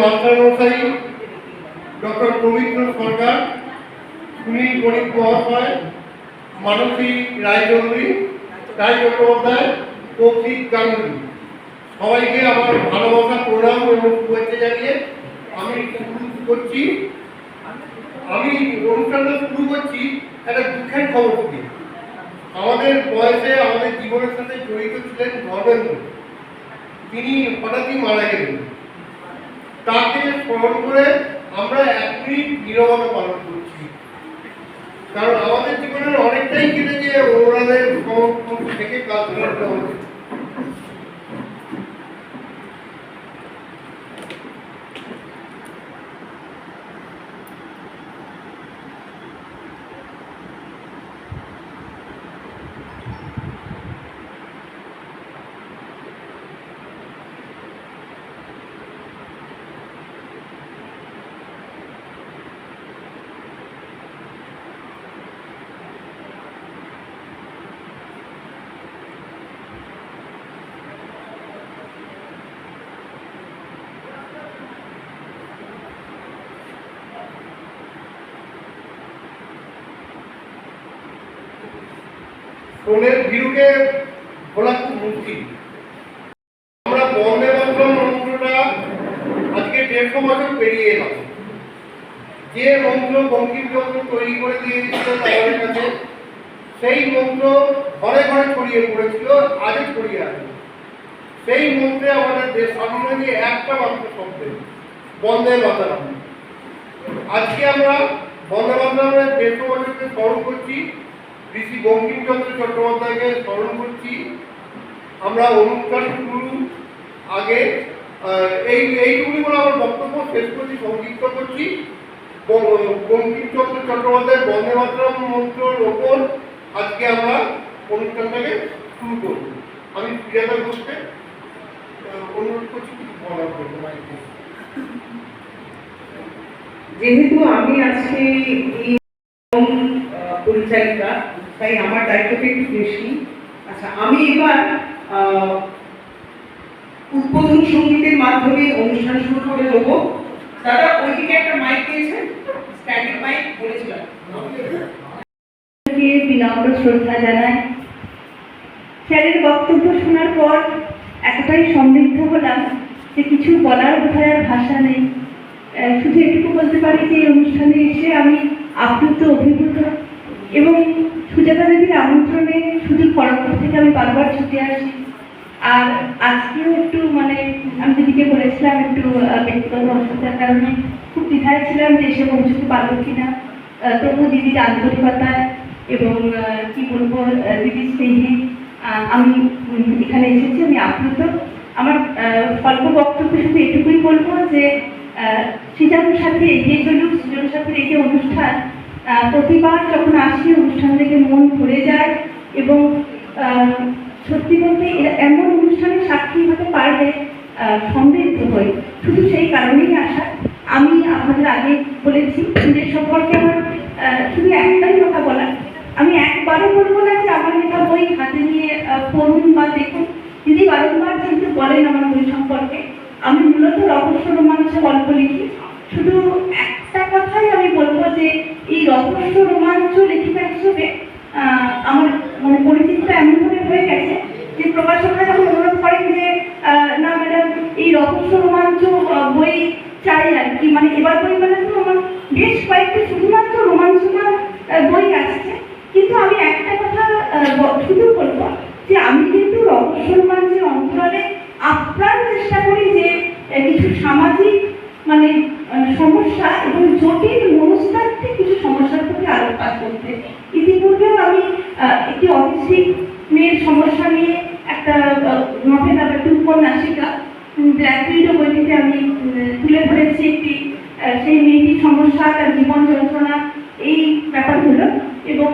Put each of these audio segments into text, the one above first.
মাস্টারমশাই ডক্টর পবিত্র সরকার, সুনীল গণিত মহাশয়, মানসী রায়চৌধুরী, রায় চট্টোপাধ্যায়, কৌশিক গাঙ্গুলি, সবাইকে আমার ভালোবাসা, প্রণাম এবং শুভেচ্ছা জানিয়ে আমি অনুষ্ঠানটা শুরু করছি একটা দুঃখের খবর দিয়ে। আমাদের বয়সে, আমাদের জীবনের সাথে জড়িত ছিলেন ধর্মেন্দ্র। তিনি হঠাৎই মারা গেলেন। তাকে স্মরণ করে আমরা 1 মিনিট নীরবতা পালন করছি, কারণ আমাদের জীবনের অনেকটাই কেটেছে ওনাদের থেকে কাজ করতে হবে। সোনের ভিড়ুকে বলা খুব মুশকিল। আমরা বন্দে মাতরম মন্ত্রটা আজকে 150 বছর পেরিয়ে এলাম। যে মন্ত্র বঙ্কিমচন্দ্র তৈরি করে দিয়ে দিয়েছিলেন আমাদের কাছে, সেই মন্ত্র ঘরে ঘরে ছড়িয়ে পড়েছিল, আজও ছড়িয়ে আছে। সেই মন্ত্রে আমাদের দেশ স্বাধীন হয়েছে একটা মাত্র শব্দে, বন্দে মাতরম। আজকে আমরা বন্দে মাতরমের 150 বছরকে স্মরণ করছি, ঋষি বঙ্কিমচন্দ্র চট্টোপাধ্যায়কে স্মরণ করছি। আমরা অনুষ্ঠান শুরু আগে এইটুকুনি বলে আমার বক্তব্য শেষ করছি, সংক্ষিপ্ত করছি। বঙ্কিমচন্দ্র চট্টোপাধ্যায়ের বন্দে মাতরম মন্ত্রের ওপর আজকে আমরা অনুষ্ঠানটাকে শুরু করব। আমি প্রিয়াদা ঘোষকে অনুরোধ করছি কিছু বলার জন্য। যেহেতু আমি আজকে পরিচালিকা, তাই আমার দায়িত্বটা একটু বেশি। আচ্ছা, আমি এবার উদ্বোধন সঙ্গীতের মাধ্যমে অনুষ্ঠান শুরু করে দেবো। দাদা ওইদিকে একটা মাইক পেয়েছেন, স্ট্যান্ডিং মাইক বলেছিলাম। বিনম্র শ্রদ্ধা জানাই। স্যারের বক্তব্য শোনার পর এতটাই সমৃদ্ধ হলাম যে কিছু বলার বোধহয় ভাষা নেই। শুধু এটুকু বলতে পারি যে এই অনুষ্ঠানে এসে আমি আপ্লুত, অভিভূত এবং সুজাতা দেবীর আমন্ত্রণে শুধু খড়গপুর থেকে আমি বারবার ছুটে আসি। আর আজকেও একটু আমি দিদিকে বলেছিলাম একটু ব্যক্তিগত অসুবিধার কারণে খুব দ্বিধায় ছিলাম যে এসে পৌঁছতে পারবো কিনা। তবু দিদির আন্তরিকতায় এবং কি বলবো, দিদির স্নেহে আমি এখানে এসেছি। আমি আপ্লুত। আমার স্বল্প বক্তব্য শুধু এটুকুই বলবো যে সৃজনের সাথে এগিয়ে চলুক। সৃজনের সাথে এই যে অনুষ্ঠান, প্রতিবার যখন আসি অনুষ্ঠান থেকে মন ভরে যায় এবং সত্যি বলতে এমন অনুষ্ঠানের সাক্ষী হতে পারলে সমৃদ্ধ হই। শুধু সেই কারণেই আসা। আমি আপনাদের আগে বলেছি যে সম্পর্কে আমার শুধু একটাই কথা বলার, আমি একবারও বলবো না যে আমার লেখা বই হাতে নিয়ে পড়ুন বা দেখুন। দিদি বারংবার কিন্তু বলেন আমার বই সম্পর্কে। আমি মূলত রহস্য রোমাঞ্চ গল্প লিখি। শুধু একটা কথাই আমি বলবো যে এই রহস্য রোমাঞ্চ লেখিকা হিসেবে আমার পরিচিতিটা এমনভাবে হয়ে গেছে যে প্রকাশকরা যখন অনুরোধ করেন যে না ম্যাডাম এই রহস্য রোমাঞ্চ বই চাই আর কি, এবার বই তো আমার বেশ কয়েকটি শুধুমাত্র রোমাঞ্চকর বই আসছে। কিন্তু আমি একটা কথা শুধু বলবো যে আমি কিন্তু রহস্য রোমাঞ্চের অন্তরালে আপ্রাণ চেষ্টা করি যে কিছু সামাজিক সমস্যা এবং জটিল মনস্তাত্ত্বিক কিছু সমস্যার প্রতি আলোকপাত করতে। ইতিপূর্বেও আমি একটি অটিস্টিক মেয়ের সমস্যা নিয়ে একটা নভেল, একটি উপন্যাসিকা ব্ল্যাক উইডো বইটিতে আমি তুলে ধরেছি একটি সেই মেয়েটির সমস্যা, তার জীবন যন্ত্রণা, এই ব্যাপারগুলো। এবং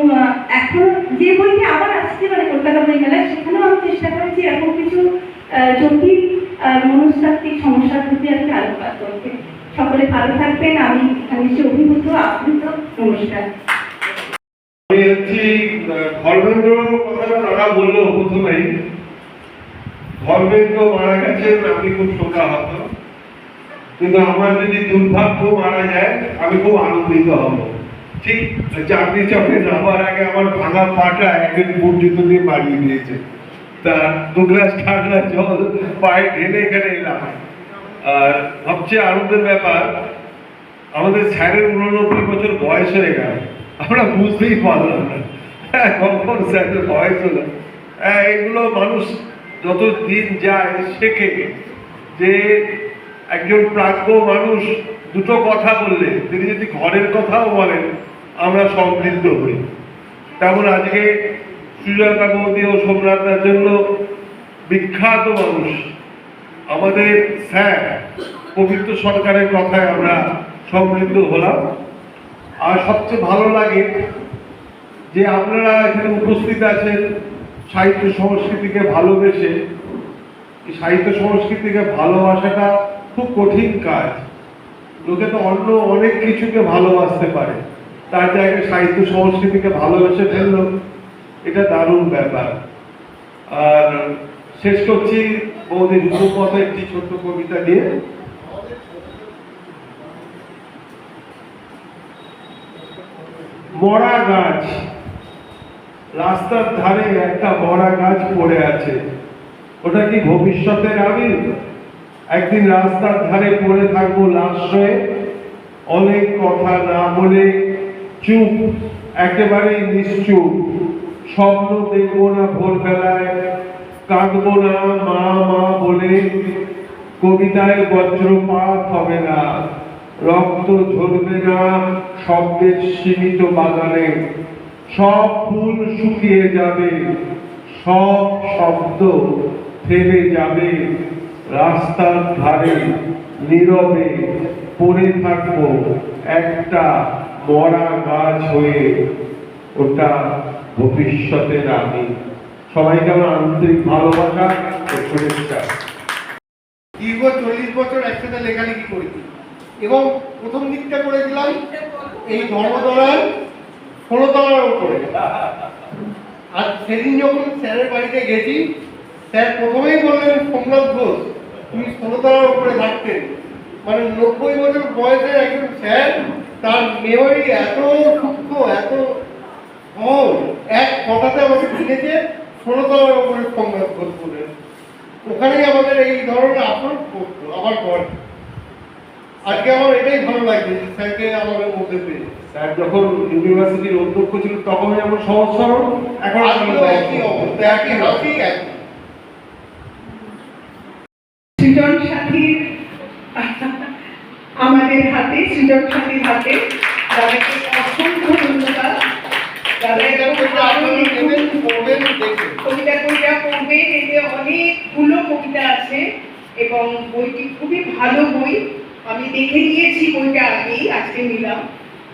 এখন যে বইটি আবার আসছে কলকাতা বই মেলায়, সেখানেও আমি চেষ্টা করেছি এরকম কিছু জটিল মনস্তাত্ত্বিক সমস্যার প্রতি আর কি আলোকপাত করতে। সকলে ভালো থাকবেন। আমি এখানে এসে অভিভূত, আপ্লুত। নমস্কার। আমি হচ্ছি ধর্মেন্দ্র কথাটা তারা বললো প্রথমেই, ধর্মেন্দ্র মারা গেছেন, আমি খুব শোকাহত। কিন্তু আমার যদি দুর্ভাগ্য মারা যায় আমি খুব আনন্দিত হব। ঠিক চাকরি চকে নামার আগে আমার ভাঙা পাটা একদিন বুট জুতো দিয়ে মারিয়ে দিয়েছে, তা 2 গ্লাস ঠান্ডা জল পায়ে ঢেলে এখানে এলাম। আর সবচেয়ে আনন্দের ব্যাপার, আমাদের স্যারের 89 বছর বয়স হয়ে গেল, আমরা বুঝতেই পারলাম না কখন স্যারের বয়স হলো। এগুলো মানুষ যত দিন যায় শেখে যে একজন প্রাজ্ঞ মানুষ দুটো কথা বললে, তিনি যদি ঘরের কথাও বলেন আমরা সমৃদ্ধ হই। তেমন আজকে সুজাতা বৌদি ও সোমনাথের জন্য বিখ্যাত মানুষ আমাদের স্যার পবিত্র সরকারের কথায় আমরা সমৃদ্ধ হলাম। আর সবচেয়ে ভালো লাগে যে আপনারা এখানে উপস্থিত আছেন সাহিত্য সংস্কৃতিকে ভালোবেসে। এই সাহিত্য সংস্কৃতিকে ভালোবাসাটা খুব কঠিন কাজ, লোকে তো অন্য অনেক কিছুকে ভালোবাসতে পারে, তার জায়গায় সাহিত্য সংস্কৃতিকে ভালোবেসে ফেললো, এটা দারুণ ব্যাপার। আর শেষ করছি বৌদির উপমত একটি ছোট্ট কবিতা দিয়ে। মরা গাছ, রাস্তার ধারে একটা মরা গাছ পড়ে আছে, ওটা কি ভবিষ্যতের আমি? একদিন রাস্তার ধারে পড়ে থাকবো লাশ হয়ে, অনেক কথা না বলে চুপ, একেবারেই নিশ্চুপ। স্বপ্ন দেখবো না ভোরবেলায়, কাঁদবো না মা মা বলে, কবিতায় বজ্রপাত হবে না, রক্ত ঝরবে না শব্দের সীমিত বাগানে, সব ফুল শুকিয়ে যাবে, সব শব্দ থেমে যাবে, রাস্তার ধারে নীরবে পড়ে থাকবো একটা মরা গাছ হয়ে, ওটা ভবিষ্যতের আমি। সবাইকে আমার আন্তরিক ভালোবাসা ও শুভেচ্ছা। দীর্ঘ 40 বছর একসাথে লেখালেখি করেছি এবং প্রথম দিকটা করেছিলাম এই ধর্মতলার 16 তলার উপরে। আর সেদিন যখন স্যারের বাড়িতে গেছি, স্যার প্রথমেই বললেন, সোমনাথ ঘোষ তুমি 16 তলার উপরে থাকতেন। মানে 90 বছর বয়সের একজন স্যার, তার মেমোরি এত সূক্ষ্ম, এত সহজ, এক কথাতে আমাকে শিখেছে 16 তলার উপরে সোমনাথ ঘোষ বলে। ওখানেই আমাদের এই ধরনের আসন করতো আমার পর। আজকে আমার এটাই ভালো লাগছে যে স্যারকে আমাদের মধ্যে পেয়ে। স্যার যখন ইউনিভার্সিটির অধ্যক্ষ ছিল তখন যেমন সহজ সরল, এখন একই অবস্থা, একই হাসি, একই। সৃজন সাথীর আমাদের হাতে, সৃজন সাথীর হাতে, তাদেরকে অসংখ্য ধন্যবাদ। কবিতা পড়বেন, এতে অনেকগুলো কবিতা আছে এবং বইটি খুবই ভালো বই। আমি দেখে নিয়েছি বইটা আগেই, আজকে নিলাম।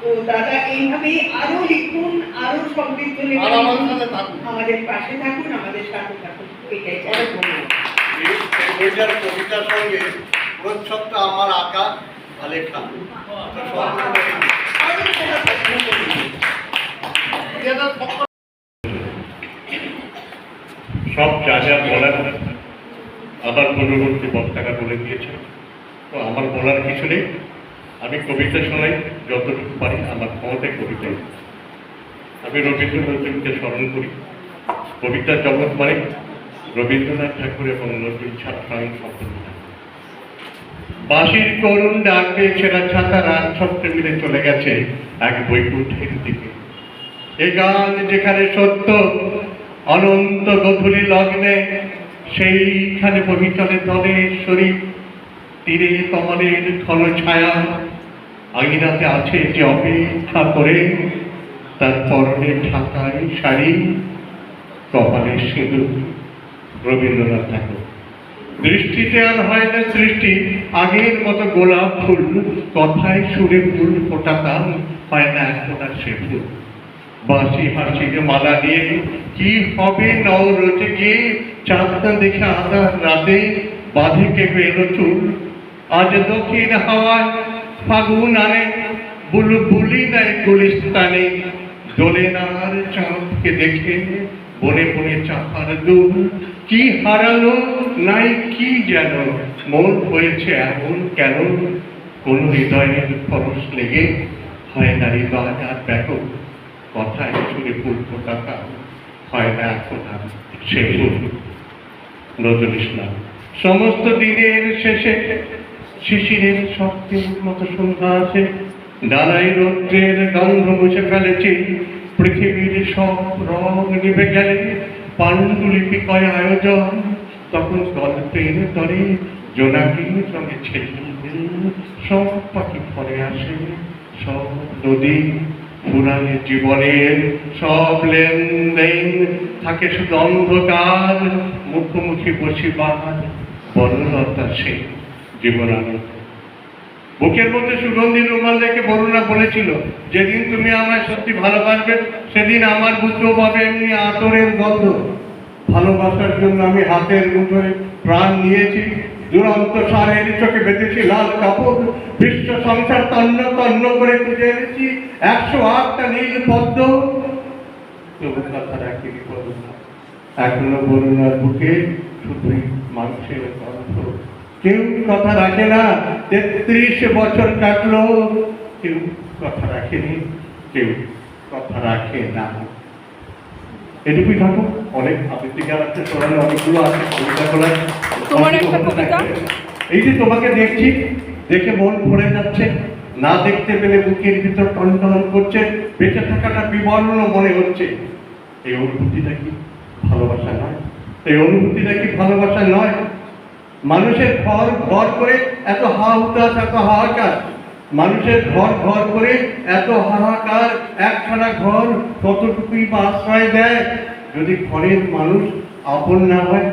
তো দাদা এইভাবেই আরো লিখুন, আরো সমৃদ্ধ লিখুন, আমাদের পাশে থাকুন, আমাদের সাথে থাকুন, এটাই চাই। বইটার কবিতার সঙ্গে প্রচ্ছদটা আমার আঁকা আর লেখা। সব যা যা বলার আমার পূর্ববর্তী বক্তারা বলে দিয়েছে, তো আমার বলার কিছু নেই। আমি কবিতা শোনাই যতটুকু পারি, আমার ক্ষমতায় কবিতাই। আমি রবীন্দ্রনাথকে স্মরণ করি। কবিতার জগৎ মানে রবীন্দ্রনাথ ঠাকুর এবং নজরুল ছাড়া স্বয়ং সম্পূর্ণ। বাঁশির করুণ ডাকে ছেঁড়া ছাতা রাত ছত্রে মিলে চলে গেছে এক বৈকুণ্ঠের দিকে। এ গান যেখানে সত্য অনন্ত গধূলি লগ্নে, সেইখানে বহিচলে দলেশ্বরী তীরে কমলের ঘন ছায়া। আঙিনাতে আছে যে অপেক্ষা করে, তার পরনে ঢাকায় শাড়ি, কপালে সিঁদুর। রবীন্দ্রনাথ ঠাকুর। দৃষ্টিতে আর হয় না সৃষ্টি আগের মতো গোলাপ ফুল, কথায় সুরে ফুল ফোটাতাম, হয় না এখন আর সে ফুল। বাঁশি হাসিকে মালা নিয়ে কি হবে নওরোজে গিয়ে, চাঁদটা দেখে আধার রাতে বাঁধে কেঁপে এলো চুল। আজ দক্ষিণ হাওয়ায় ফাগুন আনে, বুলবুলি নাই গুলিস্তানে, দোলে নার চাঁদকে দেখে বনে বনে চাপার দুল। কি হারালো নাই কি যেন, মন হয়েছে এমন কেন, কোন হৃদয়ের খরচ লেগে হয় না হৃদয় আর ব্যাপক, কথায় ছুড়ে পূর্ব কথা হয় না এখন আর সে নজরুল ইসলাম। সমস্ত দিনের শেষে শিশিরের শব্দের মতো সন্ধ্যা আছে, ডানায় রৌদ্রের গন্ধ মুছে ফেলেছে, পৃথিবীর সব রং নিভে গেলে পাণ্ডুলিপি কয় আয়োজন, তখন গল্পের তরে জোনাকির সঙ্গে ছেলে সব পাখি ফলে আসে, সব নদী পুরানো জীবনের সব লেনদেন থাকে শুধু অন্ধকার, মুখোমুখি বসিবার বনলতা সে জীবনানন্দ। বুকের মধ্যে সুগন্ধি রুমাল রেখে বরুণা বলেছিল, যেদিন তুমি আমায় সত্যি ভালোবাসবে সেদিন আমার বুকেও পাবে এমনি আতরের গন্ধ। ভালোবাসার জন্য আমি হাতের মুঠোয় প্রাণ নিয়েছি, দুরন্ত সারের চোখে বেঁধেছি লাল কাপড়, বিশ্ব সংসার তন্ন তন্ন করে খুঁজে এনেছি 108টা নীল পদ্ম। তবু কথা রাখিনি বরুণা, এখনো বরুণার বুকে শুধুই মানুষের গন্ধ। কেউ কথা রাখে না, 33 বছর কাটলো, কেউ কথা রাখেনি, কেউ কথা রাখে না। এটুকুই থাকো, অনেক আবৃত্তি গান আছে, শোনানো অনেকগুলো আছে, কবিতা শোনায়। তোমার একটা কবিতা? এই যে তোমাকে দেখছি, দেখে মন ভরে যাচ্ছে, না দেখতে পেলে বুকের ভিতর টনটন করছে, বেঁচে থাকাটা বিবর্ণ মনে হচ্ছে। এই অনুভূতিটা কি ভালোবাসা নয়? এই অনুভূতিটা কি ভালোবাসা নয়? মানুষের ঘর ঘর করে এত হাহুতাশ, এত হাহাকার, মানুষের ঘর ঘর করে এত হাহাকার, একখানা ঘর কতটুকুই বা আশ্রয় দেয় যদি ঘরের মানুষ আপন না হয়?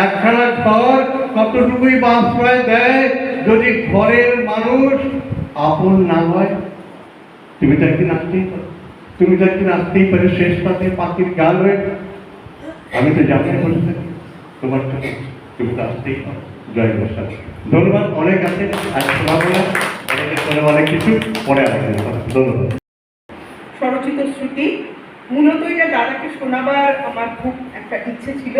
একখানা ঘর কতটুকুই বা আশ্রয় দেয় যদি ঘরের মানুষ আপন না হয়? তুমি তো একদিন আসতেই পারো, তুমি তো একদিন আসতেই পারো শেষ পাতে পাখির গান হয়ে। আমি তো জানি বসে থাকি তোমার জন্য, তুমি তো আসতেই পারো। জয় বর্ষা। ধন্যবাদ। অনেক আছে আর শোনাবো না, অনেক কিছু পরে আসবে। ধন্যবাদ। স্বরচিত শ্রুতি, মূলত এটা দাদাকে শোনাবার আমার খুব একটা ইচ্ছে ছিল,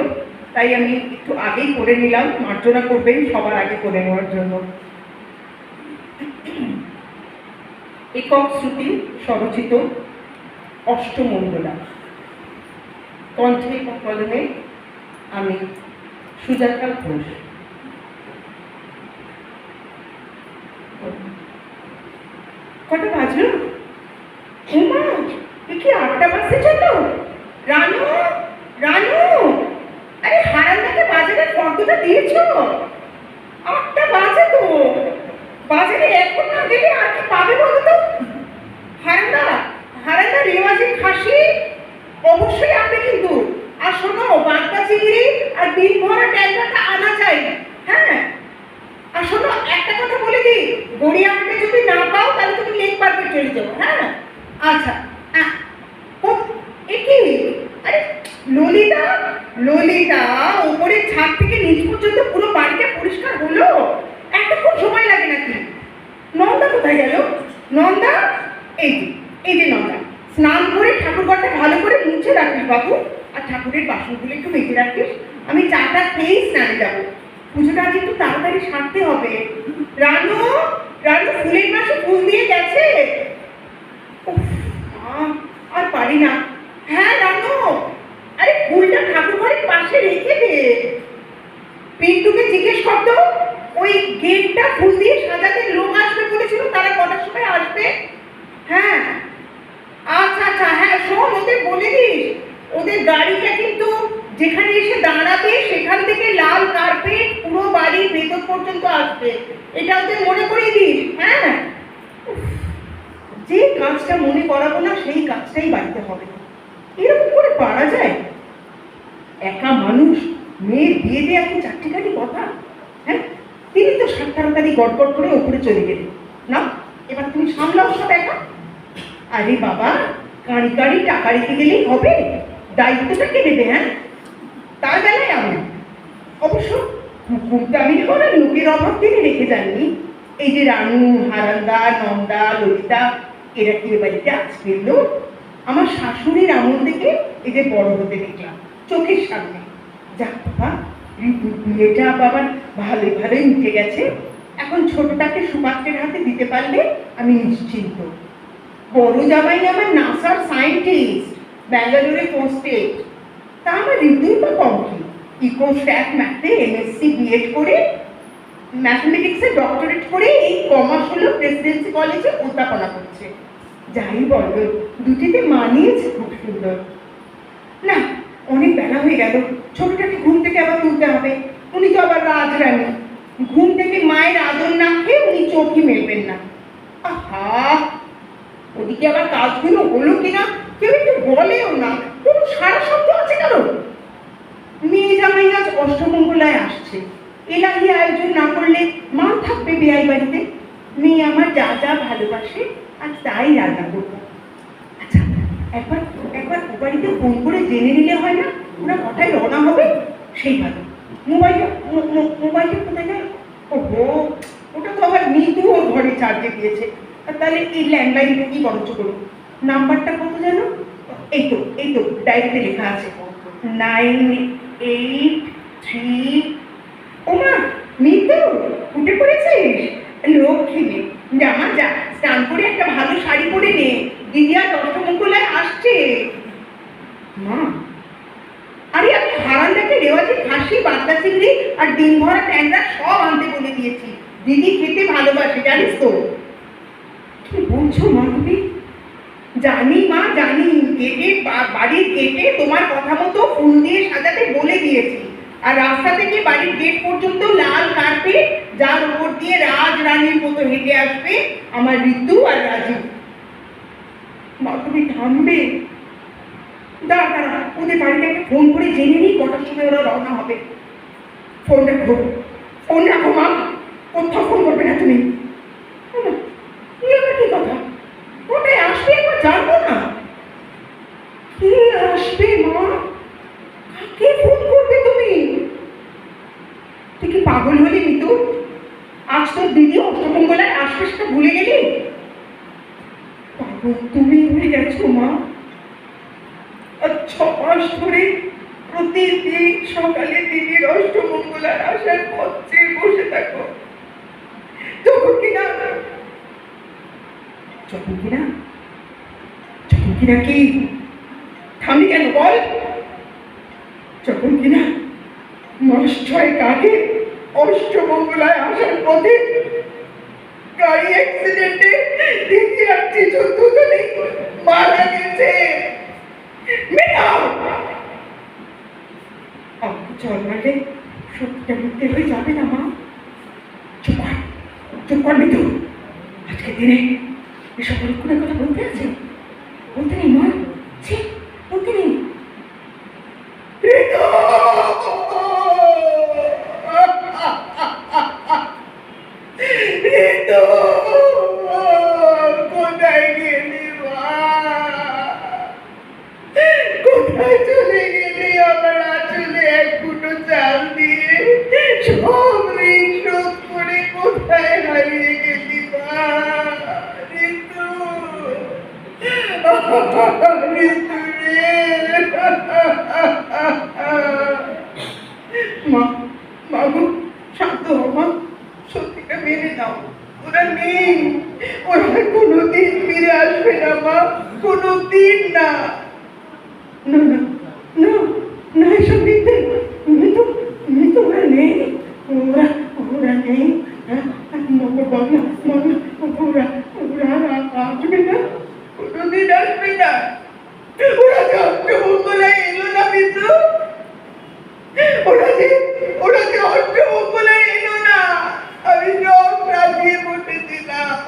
তাই আমি একটু আগেই করে নিলাম, মার্জনা করবেন সবার আগে করে নেওয়ার জন্য। একক শ্রুতি, স্বরচিত, অষ্টমণ্ডলা। কণ্ঠে এবং কলমে আমি সুজাতা ঘোষ। কটা বাজলো? উমা, এ কি 8টা বাজতে চললো? রানু, রানু, আরে হারান্দাকে বাজারের ফর্দটা দিয়েছো? 8টা বাজে তো, বাজারে এখন না গেলে আর কি পাবে বলো তো? হারান্দা, হারান্দা রেওয়াজের খাসি অবশ্যই আনবে কিন্তু। আর শোনো, বাগদা চিংড়ি আর ডিম ভরা ট্যাংরাটা আনা চাই। হ্যাঁ, আর শোনো একটা কথা বলে দিই, গড়িয়াহাটে যদি না পাও তাহলে তুমি লেক পার্কে চলে যাও। হ্যাঁ, আচ্ছা। কি আরে ললিতা, ললিতা উপরের ছাদ থেকে নিচ পর্যন্ত পুরো বাড়িটা পরিষ্কার হলো? এতক্ষণ সময় লাগে নাকি? নন্দা কোথায় গেল? নন্দা, এই যে, এই যে নন্দা, স্নান করে ঠাকুরঘরটা ভালো করে মুছে রাখিস বাবু, আর ঠাকুরের বাসনগুলো একটু মেজে রাখিস। আমি চাটা খেয়েই স্নানে যাবো, পুজোটা আজ একটু তাড়াতাড়ি সারতে হবে। রানু, রানু ফুলের মাসে ফুল দিয়ে গেছে? আর পারি না। হ্যাঁ রানু, আরে ফুলটা ঠাকুর ঘরের পাশে রেখে দে। পিন্টুকে জিজ্ঞেস করতো, ওই গেটটা ফুল দিয়ে সাজাতে লোক আসবে বলেছিল, তারা কটার সময় আসবে? হ্যাঁ, আচ্ছা আচ্ছা, হ্যাঁ শোন, ওদের বলে দিস ওদের গাড়িটা কিন্তু যেখানে এসে দাঁড়াবে সেখান থেকে লাল কার্পেট পুরো বাড়ির ভেতর পর্যন্ত আসবে, এটা ওদের মনে করিয়ে দিস। হ্যাঁ, যে কাজটা মনে করাবো না সেই কাজটাই বাড়িতে হবে। এরকম করে পারা যায়? একা মানুষ, মেয়ের বিয়ে দিয়ে এখন 4টি কথা। হ্যাঁ, তিনি তো 7 তাড়াতাড়ি গড়গড় করে উপরে চলে গেলেন। না, এবার তুমি সামলাও সব একা। আরে বাবা, কাঁড়ি কাঁড়ি টাকা রেখে গেলেই হবে? দায়িত্বটা কে দেবে? হ্যাঁ, তার বেলায় আমি অবশ্য কুকুরটা আমি না লোকের অভাব থেকে রেখে যাননি। এই যে রানু, হারান্দা, নন্দা, ললিতা, এরা কি বাড়িতে আজকের লোক? আমার শাশুড়ির আমল থেকে এদের বড় হতে দেখলাম চোখের সামনে। যাক বাবা, ঋতুর বিয়েটা বাবা ভালোই ভালোই মিটে গেছে। এখন ছোটটাকে সুপাত্রের হাতে দিতে পারলে আমি নিশ্চিন্ত। বড় জামাই আমার নাসার সায়েন্টিস্ট, ব্যাঙ্গালোরে পোস্টেড। তা আমার ঋতুই বা কম কি, ইকোস্ট্যাট ম্যাথে এমএসসি বিএড করে, ম্যাথমেটিক্সে ডক্টরেট করে এই কমার্স হলো প্রেসিডেন্সি কলেজে অধ্যাপনা করছে। যাই বলো, দুটিতে মানিয়েছে খুব সুন্দর। না, অনেক বেলা হয়ে গেল, ছোটটাকে ঘুম থেকে আবার তুলতে হবে। উনি তো আবার রাজরানী, ঘুম থেকে মায়ের আদর না খেয়ে উনি চোখই মেলবেন না। আহা, ওদিকে আবার কাজগুলো হলো কিনা কেউ একটু বলেও না, কোনো সারা শব্দ আছে কারো? মেয়ে জামাই আজ অষ্টমঙ্গলায় আসছে, এলাহি আয়োজন না করলে মা থাকবে বেয়াই বাড়িতে। মেয়ে আমার যা যা ভালোবাসে আজ তাই রান্না করবো। আচ্ছা, একবার একবার ও বাড়িতে ফোন করে জেনে নিলে হয় না ওরা কটায় রওনা হবে? সেই ভালো। মোবাইলটা কোথায় গেল? ওহো, ওটা তো আবার নিতু ওর ঘরে চার্জে দিয়েছে। তাহলে এই ল্যান্ডলাইনটা কি বন্ধ করুন। নাম্বারটা কত জানো? এই তো ডায়েরিতে লেখা আছে 983। ওমা, নিতু উঠে পড়েছিস? লক্ষ্মী মেয়ে, জামা যা স্নান করে একটা ভালো শাড়ি পরে নে, দিদি আর অষ্টমঙ্গলায় আসছে। মা, আরে আমি হারান্দাকে রেওয়াজি খাসি, বাদলা চিংড়ি আর ডিম ভরা ট্যাংরা সব আনতে বলে দিয়েছি। দিদি খেতে ভালোবাসে জানিস তো। কি বলছো মা তুমি? জানি মা জানি, গেটে বাড়ির গেটে তোমার কথা মতো ফুল দিয়ে সাজাতে বলে দিয়েছি। আর রাস্তা থেকে বাড়ির গেট পর্যন্ত লাল কার্পেট, যার উপর দিয়ে রাজ রানীর মতো হেঁটে আসবে আমার ঋতু আর রাজু। মা তুমি থামবে? দাঁড়া, ওদের বাড়িতে একটা ফোন করে জেনে নিই কটার সময় ওরা রওনা হবে। ফোন রাখো মা, কোথাও ফোন করবে না তুমি। কি কথা? ওটাই আসবে, একবার জানবো না কে আসবে। মা, কাকে ফোন করবে তুমি? তুই কি পাগল হলি মিতু? আজ তোর দিদি অষ্টমঙ্গলায় আসবে সেটা ভুলে গেলি? পাগল তুমি ভুলে গেছো মা? 6 মাস ধরে প্রতিদিন সকালে দিদির অষ্টমঙ্গলার আসার পথ চেয়ে বসে থাকো। যখন কিনা কি থামি কেন বল? যখন কিনা মাস 6 আগে অষ্টমঙ্গলায় আসার পথে গাড়ি অ্যাক্সিডেন্টে দিদি আর জিজু দুজনেই মারা গেছে। জল মারলে সত্যিটা মিথ্যে হয়ে যাবে না মা। চুপ কর মিতু, আজকে দিনে এসব পরীক্ষণের কথা বলতে আছে? বলতে নেই মা, বলতে নেই। কোথায় গেলি মা? কোথায় চলে গেলি? আমার আঁচলে এক ফুটো চাল দিয়ে সব ঋণ শোধ করে কোথায় হারিয়ে গেলি মা? ঋতু, ঋতু রে। মা গো, শান্ত হও মা, সত্যিটা মেনে নাও। ওরা নেই, ওরা কোনোদিন ফিরে আসবে না মা, কোনোদিন না। না, এসব মিথ্যে। ওরা নেই, ওরা নেই। ওরা আসবে না, কোনোদিন আসবে না। ওরা যে অষ্টমঙ্গলায় এলো না মিতু, ওরা যে অষ্টমঙ্গলায় এলো না। আমি সব রাজিয়ে বসেছিলাম,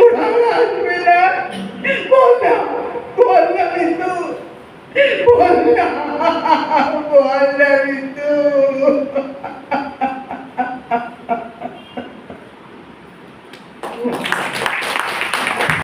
ওরা আসবে না। বল না মিতু, বল না মিতু।